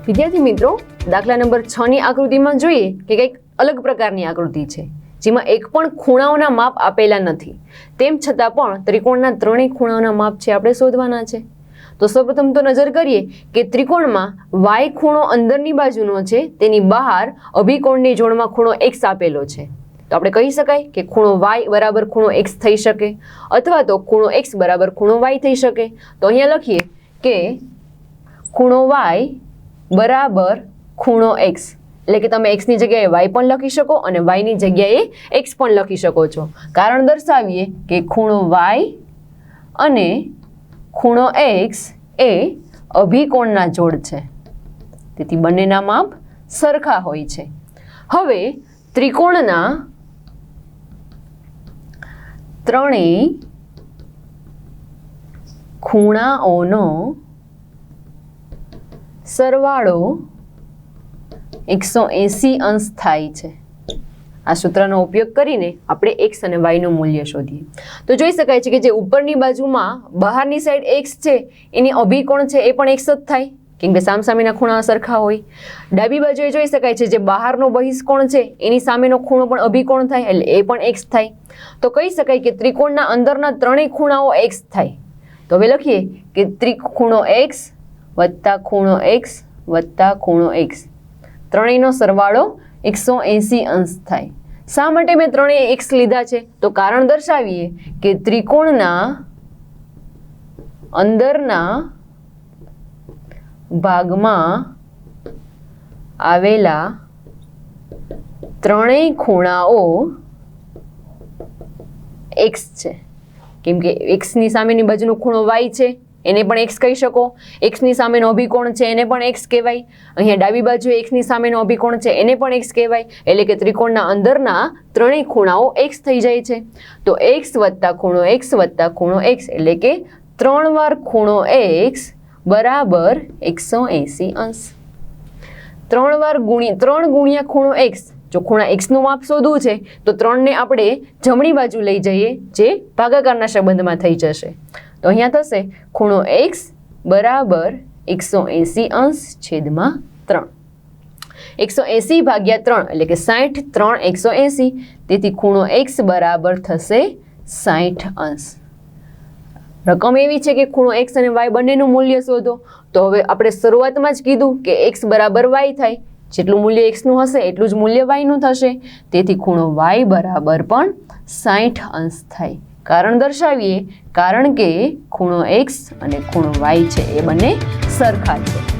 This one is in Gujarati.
વિદ્યાર્થી મિત્રો, દાખલા નંબર 6 ની આકૃતિમાં જોઈએ કે કંઈક અલગ પ્રકારની આકૃતિ છે જેમાં એક પણ ખૂણાઓના માપ આપેલા નથી, તેમ છતાં પણ ત્રિકોણના ત્રણેય ખૂણાઓના માપ છે આપણે શોધવાના છે. તો સૌપ્રથમ તો નજર કરીએ કે ત્રિકોણમાં y ખૂણો અંદરની બાજુનો છે, તેની બહાર અભિકોણની જોડમાં ખૂણો x આપેલો છે. તો આપણે કહી શકાય કે ખૂણો y બરાબર ખૂણો x થઈ શકે અથવા તો ખૂણો x બરાબર ખૂણો y થઈ શકે. તો અહીંયા લખીએ કે ખૂણો y બરાબર ખૂણો x, એટલે કે તમે x ની જગ્યાએ y પણ લખી શકો અને y ની જગ્યાએ x પણ લખી શકો છો. કારણ દર્શાવીએ કે ખૂણો y અને ખૂણો x એ અભિકોણના જોડ છે, તેથી બંનેના માપ સરખા હોય છે. હવે ત્રિકોણના ત્રણેય ખૂણાઓનો સરવાળો 180 અંશ થાય છે. આ સૂત્રનો ઉપયોગ કરીને આપણે x અને y નું મૂલ્ય શોધીએ. તો જોઈ શકાય છે કે જે ઉપરની બાજુમાં બહારની સાઈડ x છે એની અભિકોણ છે એ પણ x જ થાય, કેમ કે સામસામેના ખૂણા સરખા હોય. ડાબી બાજુએ જોઈ શકાય છે જે બહારનો બહિષ્કોણ છે એની સામેનો ખૂણો પણ અભિકોણ થાય, એટલે એ પણ x થાય. તો કહી શકાય કે ત્રિકોણના અંદરના ત્રણેય ખૂણાઓ x થાય. તો હવે લખીએ કે ત્રિખૂણો x વત્તા ખૂણો x વત્તા ખૂણો x, ત્રણેયનો સરવાળો 180 અંશ થાય. શા માટે મેં ત્રણેય x લીધા છે? તો કારણ દર્શાવીએ કે ત્રિકોણના અંદરના ભાગમાં આવેલા ત્રણેય ખૂણાઓ x છે, કેમ કે x ની સામેની બાજુનો ખૂણો y છે એને પણ x કહી શકો, x ની સામેનો અભિકોણ છે એને પણ x કહેવાય, અહીંયા ડાબી બાજુએ x ની સામેનો અભિકોણ છે એને પણ x કહેવાય, એટલે કે ત્રિકોણના અંદરના ત્રણેય ખૂણાઓ x થઈ જાય છે. તો x વત્તા ખૂણો x વત્તા ખૂણો x, એટલે કે 3 વાર ખૂણો x બરાબર 180 અંશ. 3 ગુણ્યા ખૂણો x, જો ખૂણા x નું માપ શોધવું છે તો 3 ને આપણે જમણી બાજુ લઈ જઈએ, જે ભાગાકારના સંબંધમાં થઈ જશે. તો અહીંયા થશે ખૂણો x બરાબર 180 અંશ છેદમાં 3. 180 ભાગ્યા 3 એટલે કે 60, 3 180, તેથી ખૂણો x બરાબર થશે 60 અંશ. રકમ એવી છે કે ખૂણો x અને y બંનેનું મૂલ્ય શોધો. તો હવે આપણે શરૂઆતમાં જ કીધું કે x બરાબર y થાય, જેટલું મૂલ્ય x નું હશે એટલું જ મૂલ્ય y નું થશે, તેથી ખૂણો y બરાબર પણ 60 અંશ થાય. કારણ દર્શાવીએ, કારણ કે ખૂણો x અને ખૂણો y છે એ બંને સરખા છે.